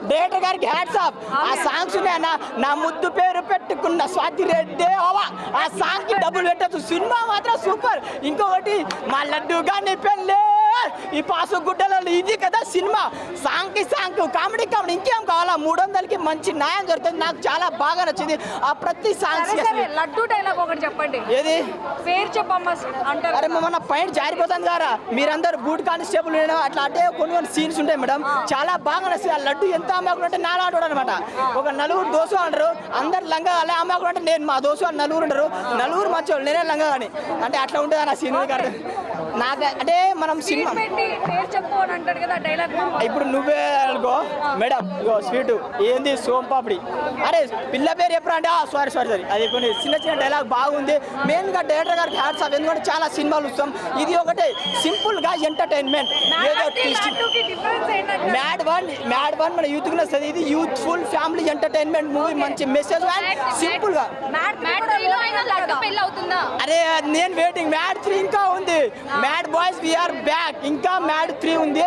Director గారికి hats off. ఆ songs ఉన్నాయన్న, నా ముద్దు పేరు పెట్టుకున్న స్వాతి రెడ్డి ఆ సాంగ్ కి డబ్బులు పెట్టచ్చు. సినిమా మాత్రం సూపర్. ఇంకొకటి మా లడ్డు గాని పెళ్ళే ఈ పాసు గుడ్డలలో, ఇది కదా సినిమా. సాంగ్ కామెడీ ఇంకేం కావాలా? 300కి మంచి న్యాయం జరుగుతుంది. నాకు చాలా బాగా నచ్చింది ఆ ప్రతి సాంగ్స్. లడ్డు డైలాగ్ ఒకటి చెప్పండి. ఏది పేరు చెప్పమ్మా అంటారు. అరే మన పాయింట్ జారిపోతుంది కదా, మీరందరూ బూట్ కానిస్టేబుల్ అట్లా అంటే కొన్ని సీన్స్ ఉంటాయి మేడం, చాలా బాగా నచ్చింది. ఆ లడ్డు ఎంత అమ్మాకుడు అంటే నాలాడు అనమాట. ఒక నలుగురు దోసు అంటారు, అందరు లంగా అలా అమ్మాకుడు అంటే నేను మా దోసు అని నలుగురు ఉంటారు, నలుగురు మంచోళ్ళు, నేనే లంగా కానీ అంటే అట్లా ఉంటుంది ఆ సీన్. నాకు అంటే మనం సినిమా ఇప్పుడు నువ్వే అనుకో మేడం, స్వీట్ ఏంది సోంపాపిడి, అరే పిల్ల పేరు ఎప్పుడు అంటే సారీ అది కొన్ని చిన్న డైలాగ్ బాగుంది. మెయిన్గా డైరెక్టర్ గారికి హ్యాట్స్ ఆఫ్. ఎందుకంటే చాలా సినిమాలు వస్తాం, ఇది ఒకటే సింపుల్ గా ఎంటర్టైన్మెంట్. ఏదో మ్యాడ్ వన్ మన యూత్ వస్తుంది, ఇది యూత్ఫుల్ ఫ్యామిలీ ఎంటర్టైన్మెంట్ మూవీ, మంచి మెసేజ్ సింపుల్ గా. అరే నేను వెయిటింగ్, మ్యాడ్ 3 ఇంకా ఉంది, మ్యాడ్ బాయ్స్ వీఆర్ బ్యాక్, ఇంకా మ్యాడ్ 3 ఉంది.